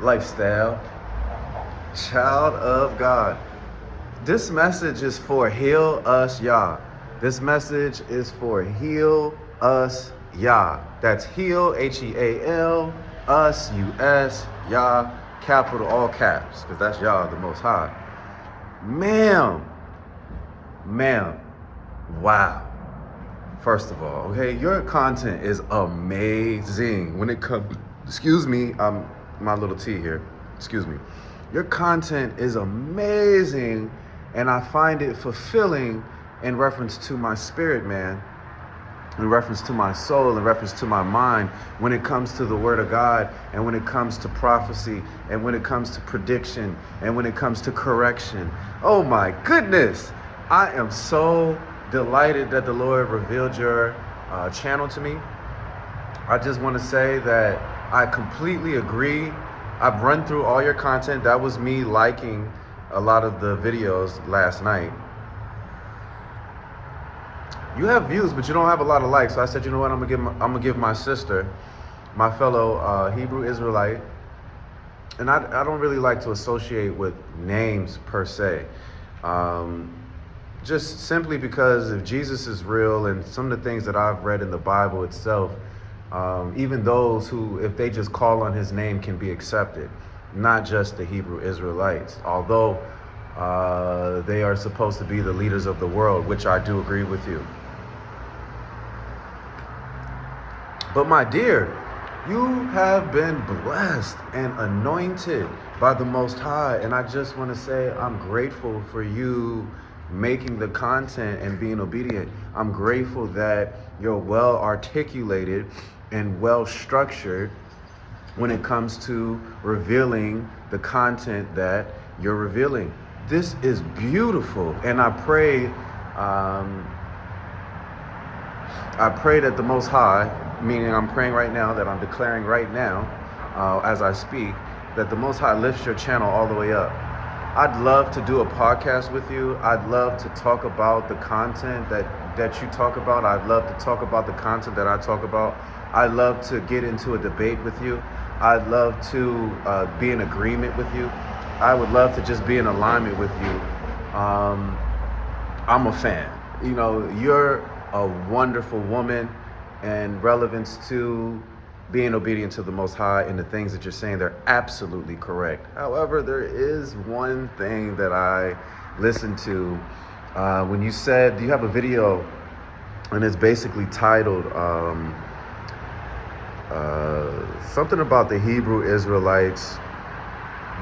lifestyle. Child of God. This message is for Heal Us Yah. This message is for Heal Us Yah. That's Heal, H-E-A-L, Us, U-S, Yah, capital, all caps, because that's Yah, the Most High. Ma'am, wow. First of all, okay, your content is amazing when it comes, excuse me, my little tea here, excuse me. Your content is amazing, and I find it fulfilling in reference to my spirit, man, in reference to my soul, in reference to my mind, when it comes to the Word of God, and when it comes to prophecy, and when it comes to prediction, and when it comes to correction. Oh my goodness, I am so delighted that the Lord revealed your channel to me. I just want to say that I completely agree. I've run through all your content. That was me liking a lot of the videos last night. You have views, but you don't have a lot of likes. So I said, you know what? I'm gonna give my sister, my fellow Hebrew Israelite, and I don't really like to associate with names per se. Just simply because if Jesus is real and some of the things that I've read in the Bible itself, even those who, if they just call on his name, can be accepted, not just the Hebrew Israelites, although they are supposed to be the leaders of the world, which I do agree with you. But my dear, you have been blessed and anointed by the Most High, and I just want to say I'm grateful for you making the content and being obedient. I'm grateful that you're well articulated and well structured when it comes to revealing the content that you're revealing. This is beautiful, and I pray that the Most High, meaning I'm praying right now, that I'm declaring right now as I speak, that the Most High lifts your channel all the way up. I'd love to do a podcast with you. I'd love to talk about the content that you talk about. I'd love to talk about the content that I talk about. I'd love to get into a debate with you. I'd love to be in agreement with you. I would love to just be in alignment with you. I'm a fan. You know, you're a wonderful woman, and relevance to being obedient to the Most High and the things that you're saying, they're absolutely correct. However, there is one thing that I listened to when you said, you have a video and it's basically titled something about the Hebrew Israelites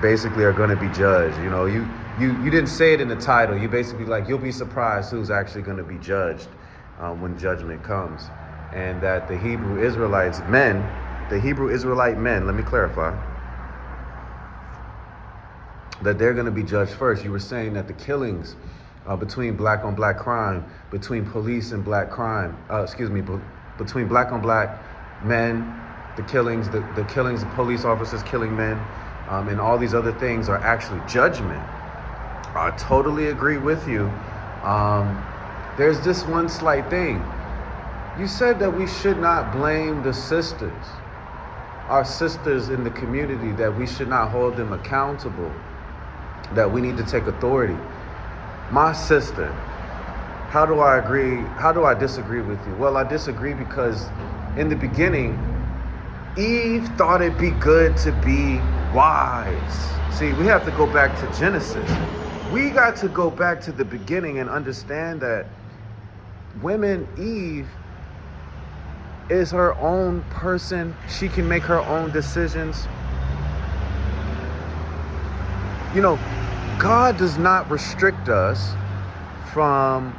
basically are going to be judged. You know, you didn't say it in the title. You basically you'll be surprised who's actually going to be judged when judgment comes. And that the Hebrew Israelite men, let me clarify, that they're going to be judged first. You were saying that the killings between black on black crime, between police and black crime, between black on black men, the killings of police officers killing men, and all these other things are actually judgment. I totally agree with you. There's this one slight thing. You said that we should not blame the sisters, our sisters in the community, that we should not hold them accountable, that we need to take authority. My sister, how do I agree? How do I disagree with you? Well, I disagree because in the beginning, Eve thought it'd be good to be wise. See, we have to go back to Genesis. We got to go back to the beginning and understand that Eve is her own person. She can make her own decisions. You know, God does not restrict us from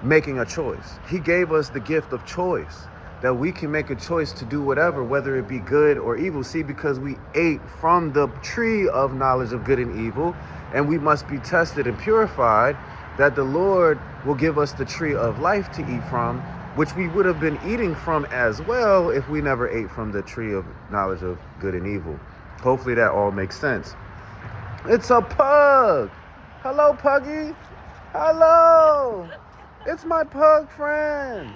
making a choice. He gave us the gift of choice, that we can make a choice to do whatever, whether it be good or evil. See, because we ate from the tree of knowledge of good and evil, and we must be tested and purified, that the Lord will give us the tree of life to eat from, which we would have been eating from as well if we never ate from the tree of knowledge of good and evil. Hopefully that all makes sense. It's a pug. Hello, Puggy. Hello. It's my pug friend.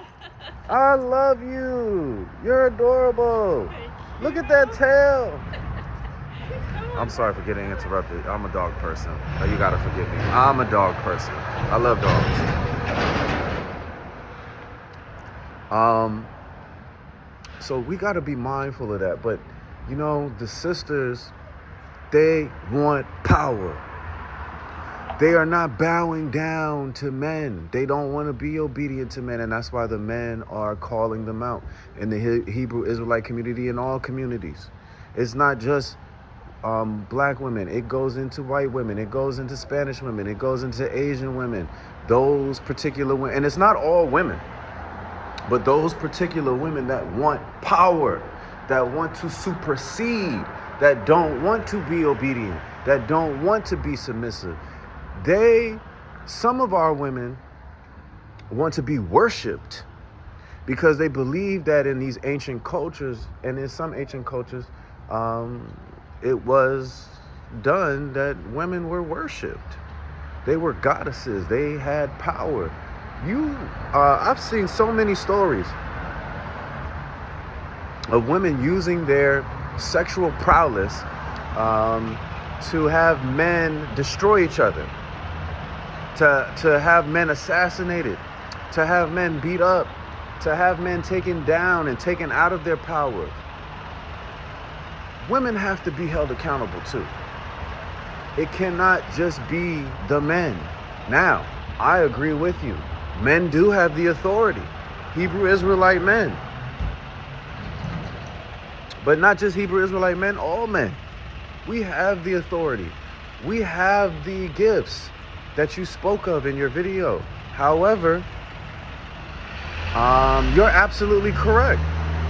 I love you. You're adorable. Look at that tail. I'm sorry for getting interrupted. I'm a dog person. You gotta forgive me. I'm a dog person. I love dogs. So we gotta be mindful of that. But you know, the sisters, they want power. They are not bowing down to men. They don't want to be obedient to men, and that's why the men are calling them out in the Hebrew Israelite community and all communities. It's not just black women. It goes into white women. It goes into Spanish women. It goes into Asian women. Those particular women, and it's not all women, but those particular women that want power, that want to supersede, that don't want to be obedient, that don't want to be submissive. Some of our women want to be worshipped because they believe that in these ancient cultures, and in some ancient cultures, it was done that women were worshipped. They were goddesses. They had power. I've seen so many stories of women using their sexual prowess to have men destroy each other, to have men assassinated, to have men beat up, to have men taken down and taken out of their power. Women have to be held accountable too. It cannot just be the men. Now, I agree with you. Men do have the authority. Hebrew Israelite men. But not just Hebrew Israelite men, all men. We have the authority. We have the gifts that you spoke of in your video. However, you're absolutely correct.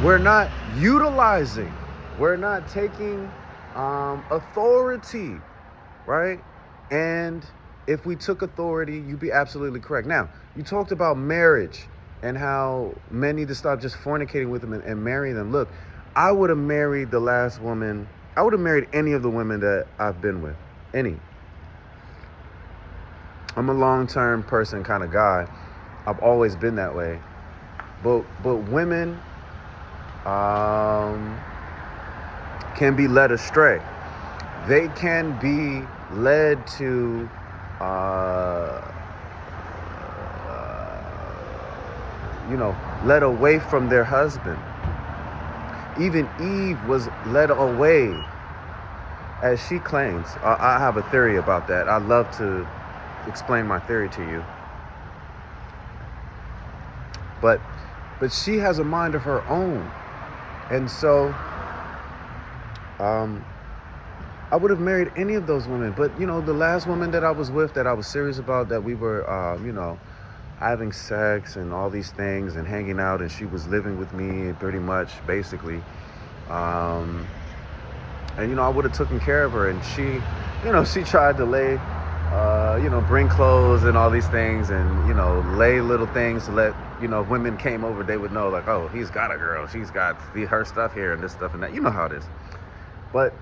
We're not utilizing, we're not taking authority, right? And if we took authority, you'd be absolutely correct. Now, you talked about marriage and how men need to stop just fornicating with them and marry them. Look, I would have married the last woman. I would have married any of the women that I've been with. Any. I'm a long-term person kind of guy. I've always been that way. But women can be led astray. They can be led to led away from their husband. Even Eve was led away, as she claims. I have a theory about that. I'd love to explain my theory to you. But she has a mind of her own. And so I would have married any of those women. But, the last woman that I was with, that I was serious about, that we were, having sex and all these things and hanging out, and she was living with me pretty much, basically. And, I would have taken care of her. And she tried to lay, bring clothes and all these things and, lay little things to let, if women came over, they would know, like, oh, he's got a girl. She's got her stuff here and this stuff and that. You know how it is. But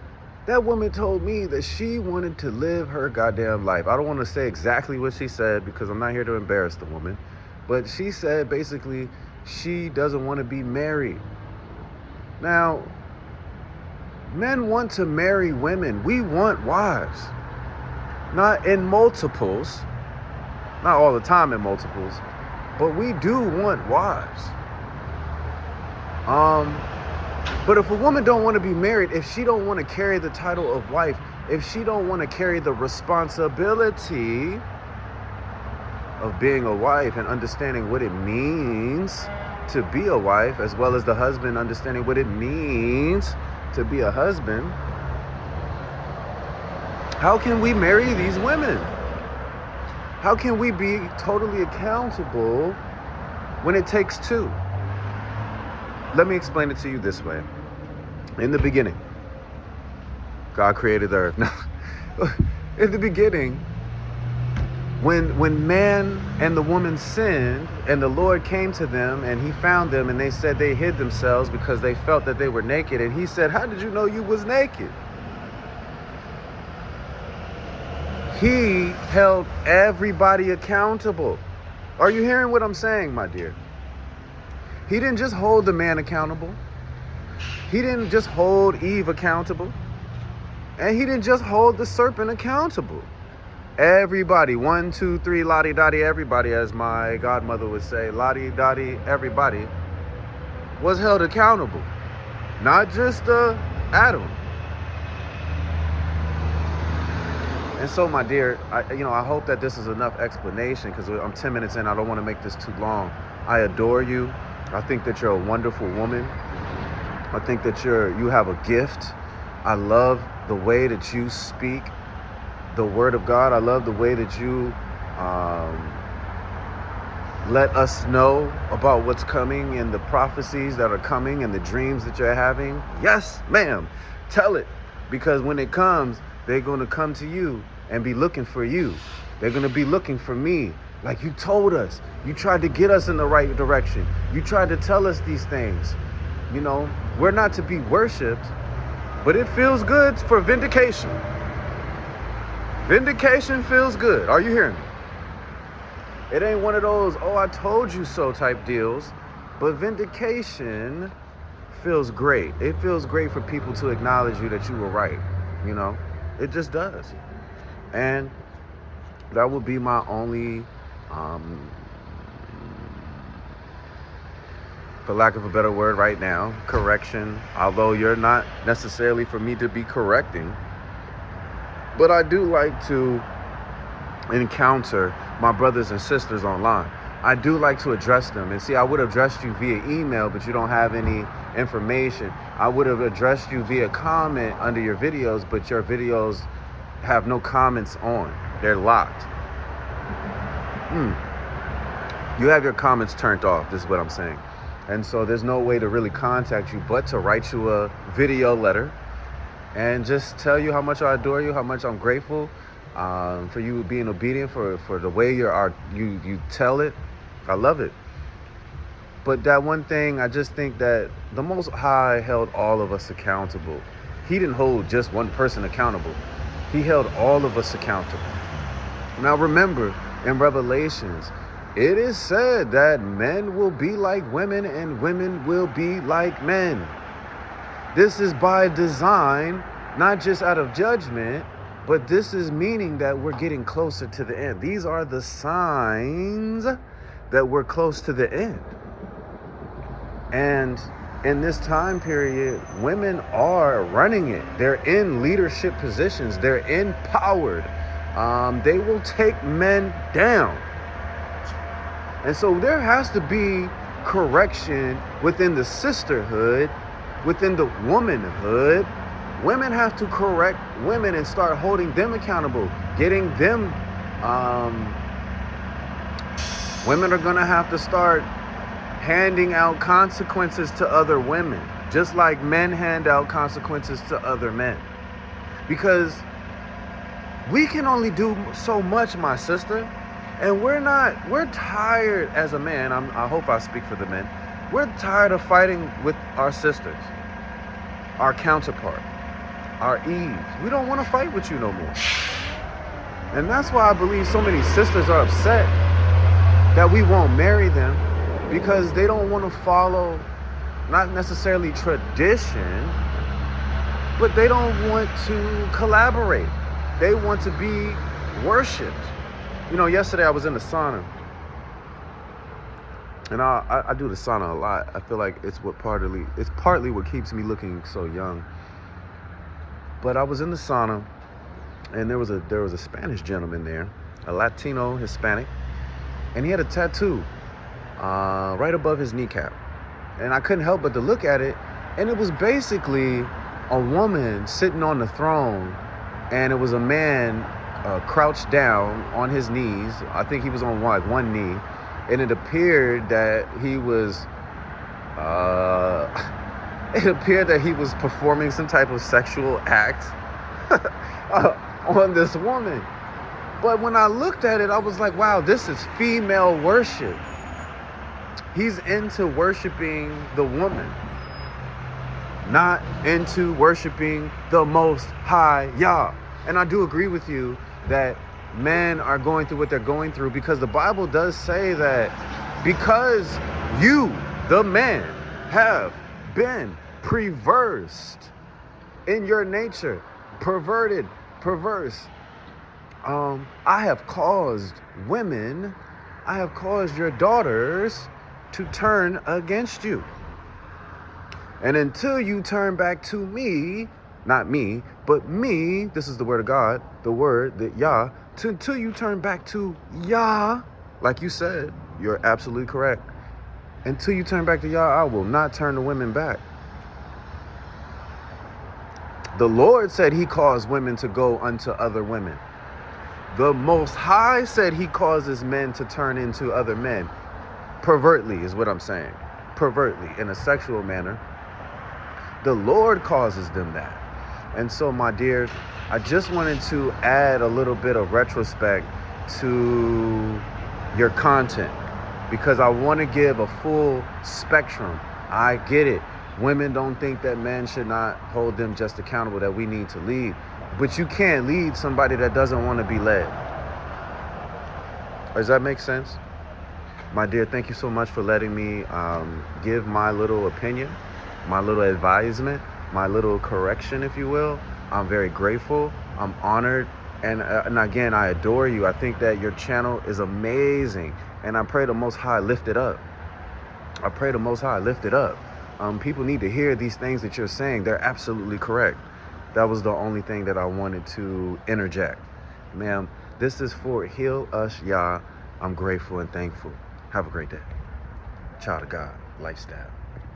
that woman told me that she wanted to live her goddamn life. I don't want to say exactly what she said because I'm not here to embarrass the woman. But she said basically she doesn't want to be married. Now, men want to marry women. We want wives. Not in multiples. Not all the time in multiples. But we do want wives. But if a woman don't want to be married, if she don't want to carry the title of wife, if she don't want to carry the responsibility of being a wife and understanding what it means to be a wife, as well as the husband understanding what it means to be a husband, how can we marry these women? How can we be totally accountable when it takes two? Let me explain it to you this way. In the beginning, God created the earth. Now, in the beginning, when man and the woman sinned and the Lord came to them and he found them and they said they hid themselves because they felt that they were naked. And he said, how did you know you was naked? He held everybody accountable. Are you hearing what I'm saying, my dear? He didn't just hold the man accountable. He didn't just hold Eve accountable. And he didn't just hold the serpent accountable. Everybody, 1, 2, 3, lottie dottie, everybody, as my godmother would say, lottie dottie, everybody was held accountable. Not just Adam. And so, my dear, I hope that this is enough explanation, because I'm 10 minutes in. I don't want to make this too long. I adore you. I think that you're a wonderful woman. I think that you have a gift. I love the way that you speak the word of God. I love the way that you let us know about what's coming and the prophecies that are coming and the dreams that you're having. Yes, ma'am. Tell it, because when it comes, they're going to come to you and be looking for you. They're going to be looking for me. Like you told us. You tried to get us in the right direction. You tried to tell us these things. We're not to be worshipped, but it feels good for vindication. Vindication feels good. Are you hearing me? It ain't one of those, oh, I told you so type deals, but vindication feels great. It feels great for people to acknowledge you that you were right. It just does. And that would be my only, for lack of a better word right now, correction. Although you're not necessarily for me to be correcting, but I do like to encounter my brothers and sisters online. I do like to address them. And see, I would have addressed you via email, but you don't have any information. I would have addressed you via comment under your videos, but your videos have no comments on. They're locked. You have your comments turned off. This is what I'm saying. And so there's no way to really contact you but to write you a video letter and just tell you how much I adore you, how much I'm grateful for you being obedient, for the way you tell it. I love it. But that one thing, I just think that the Most High held all of us accountable. He didn't hold just one person accountable. He held all of us accountable. Now remember, in Revelations, it is said that men will be like women and women will be like men. This is by design, not just out of judgment, but this is meaning that we're getting closer to the end. These are the signs that we're close to the end. And in this time period, women are running it. They're in leadership positions. They're empowered. They will take men down. And so there has to be correction within the sisterhood, within the womanhood. Women have to correct women and start holding them accountable, getting them. Women are going to have to start handing out consequences to other women, just like men hand out consequences to other men. Because we can only do so much, my sister. And we're tired as a man. I hope I speak for the men. We're tired of fighting with our sisters, our counterpart, our Eve. We don't want to fight with you no more. And that's why I believe so many sisters are upset that we won't marry them, because they don't want to follow, not necessarily tradition, but they don't want to collaborate. They want to be worshipped. Yesterday I was in the sauna, and I do the sauna a lot. I feel like it's partly what keeps me looking so young. But I was in the sauna, and there was a Spanish gentleman there, a Latino Hispanic, and he had a tattoo right above his kneecap, and I couldn't help but to look at it, and it was basically a woman sitting on the throne, and it was a man crouched down on his knees. I think he was on one knee, and it appeared that he was performing some type of sexual act on this woman. But when I looked at it, I was like, wow, this is female worship. He's into worshiping the woman, not into worshiping the Most High Yah. And I do agree with you that men are going through what they're going through, because the Bible does say that because you, the man, have been perversed in your nature, perverted, perverse. I have caused your daughters to turn against you. And until you turn back to me, not me, but me, this is the word of God, the word that Yah, until you turn back to Yah, like you said, you're absolutely correct. Until you turn back to Yah, I will not turn the women back. The Lord said he caused women to go unto other women. The Most High said he causes men to turn into other men. Pervertly is what I'm saying. Pervertly, in a sexual manner. The Lord causes them that. And so, my dear, I just wanted to add a little bit of retrospect to your content because I want to give a full spectrum. I get it. Women don't think that men should not hold them just accountable, that we need to lead. But you can't lead somebody that doesn't want to be led. Does that make sense? My dear, thank you so much for letting me give my little opinion, my little advisement, my little correction, if you will. I'm very grateful. I'm honored. And again, I adore you. I think that your channel is amazing. And I pray the Most High lift it up. I pray the Most High lift it up. People need to hear these things that you're saying. They're absolutely correct. That was the only thing that I wanted to interject. Ma'am, this is for Heal Us Yah. I'm grateful and thankful. Have a great day. Child of God lifestyle.